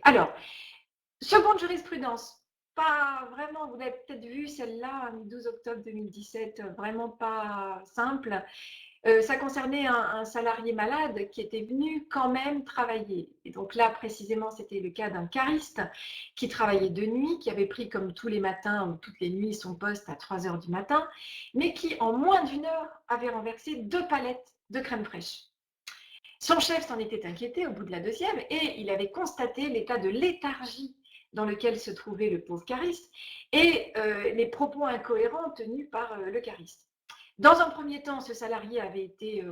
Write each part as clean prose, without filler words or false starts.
Alors, seconde jurisprudence, pas vraiment, vous l'avez peut-être vu celle-là, 12 octobre 2017, vraiment pas simple. Ça concernait un salarié malade qui était venu quand même travailler. Et donc là, précisément, c'était le cas d'un cariste qui travaillait de nuit, qui avait pris comme tous les matins ou toutes les nuits son poste à 3 heures du matin, mais qui, en moins d'une heure, avait renversé 2 palettes de crème fraîche. Son chef s'en était inquiété au bout de la deuxième et il avait constaté l'état de léthargie dans lequel se trouvait le pauvre cariste et les propos incohérents tenus par le cariste. Dans un premier temps, ce salarié avait été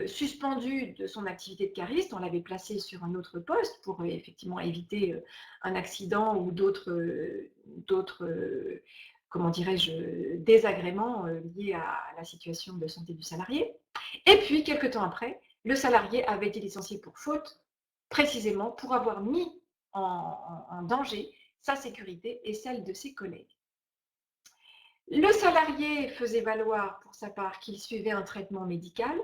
suspendu de son activité de cariste. On l'avait placé sur un autre poste pour effectivement éviter un accident ou d'autres, comment dirais-je, désagréments liés à la situation de santé du salarié. Et puis, quelques temps après, le salarié avait été licencié pour faute, précisément pour avoir mis en danger sa sécurité et celle de ses collègues. Le salarié faisait valoir pour sa part qu'il suivait un traitement médical,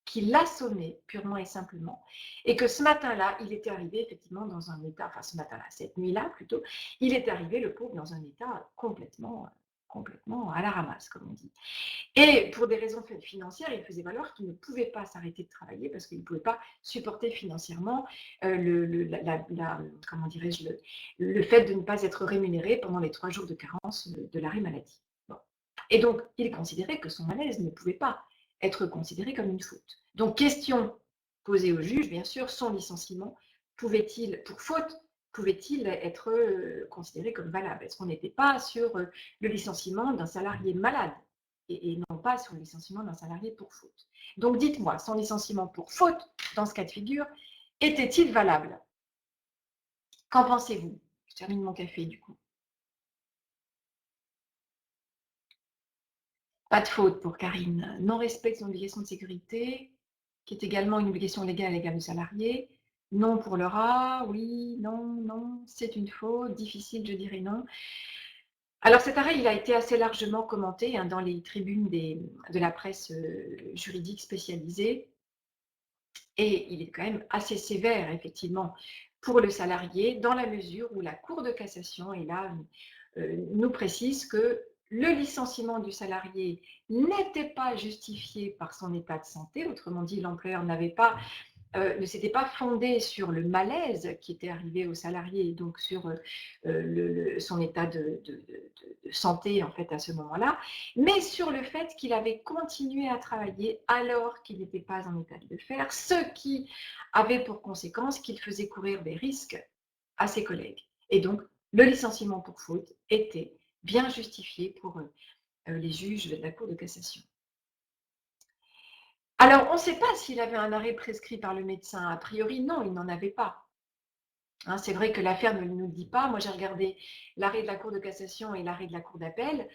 qu'il l'assommait purement et simplement, et que ce matin-là, il était arrivé effectivement dans un état, enfin ce matin-là, cette nuit-là plutôt, il était arrivé, le pauvre, dans un état complètement à la ramasse, comme on dit. Et pour des raisons financières, il faisait valoir qu'il ne pouvait pas s'arrêter de travailler parce qu'il ne pouvait pas supporter financièrement comment dirais-je, le fait de ne pas être rémunéré pendant les 3 jours de carence de l'arrêt maladie. Bon. Et donc, il considérait que son malaise ne pouvait pas être considéré comme une faute. Donc, question posée au juge, bien sûr, son licenciement pouvait-il, pour faute, pouvait-il être considéré comme valable? Est-ce qu'on n'était pas sur le licenciement d'un salarié malade et non pas sur le licenciement d'un salarié pour faute? Donc, dites-moi, son licenciement pour faute, dans ce cas de figure, était-il valable? Qu'en pensez-vous? Je termine mon café, du coup. Pas de faute pour Karine. Non-respect de son obligation de sécurité, qui est également une obligation légale à l'égard du salarié. Non pour le rat, oui, non, non, c'est une faute. Difficile, je dirais non. Alors cet arrêt, il a été assez largement commenté dans les tribunes de la presse juridique spécialisée. Et il est quand même assez sévère, effectivement, pour le salarié, dans la mesure où la Cour de cassation, et là, nous précise que le licenciement du salarié n'était pas justifié par son état de santé, autrement dit, l'employeur ne s'était pas fondé sur le malaise qui était arrivé au salarié, donc sur son état de santé en fait à ce moment-là, mais sur le fait qu'il avait continué à travailler alors qu'il n'était pas en état de le faire, ce qui avait pour conséquence qu'il faisait courir des risques à ses collègues. Et donc, le licenciement pour faute était bien justifié pour les juges de la Cour de cassation. Alors, on ne sait pas s'il avait un arrêt prescrit par le médecin. A priori, non, il n'en avait pas. Hein, c'est vrai que l'affaire ne nous le dit pas. Moi, j'ai regardé l'arrêt de la Cour de cassation et l'arrêt de la Cour d'appel.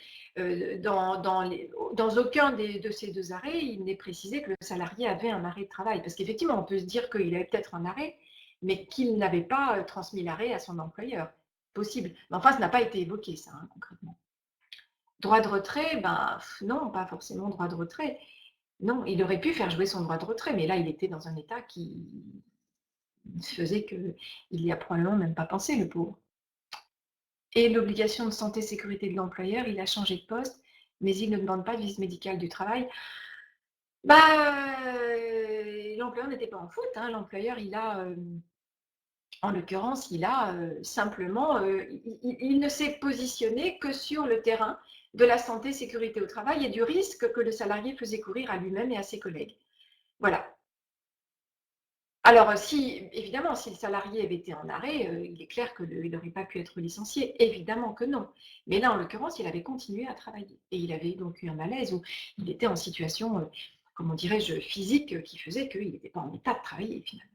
Dans aucun de ces deux arrêts, il n'est précisé que le salarié avait un arrêt de travail. Parce qu'effectivement, on peut se dire qu'il avait peut-être un arrêt, mais qu'il n'avait pas transmis l'arrêt à son employeur. Possible. Mais enfin, ça n'a pas été évoqué, ça, hein, concrètement. Droit de retrait, ben non, pas forcément droit de retrait. Non, il aurait pu faire jouer son droit de retrait, mais là, il était dans un état qui faisait qu'il n'y a probablement même pas pensé, le pauvre. Et l'obligation de santé sécurité de l'employeur, il a changé de poste, mais il ne demande pas de visite médicale du travail. L'employeur n'était pas en faute, hein. L'employeur, en l'occurrence, il a simplement, il ne s'est positionné que sur le terrain de la santé sécurité au travail et du risque que le salarié faisait courir à lui-même et à ses collègues. Voilà. Alors, évidemment, si le salarié avait été en arrêt, il est clair qu'il n'aurait pas pu être licencié. Évidemment que non. Mais là, en l'occurrence, il avait continué à travailler. Et il avait donc eu un malaise où il était en situation, comment dirais-je, physique qui faisait qu'il n'était pas en état de travailler finalement.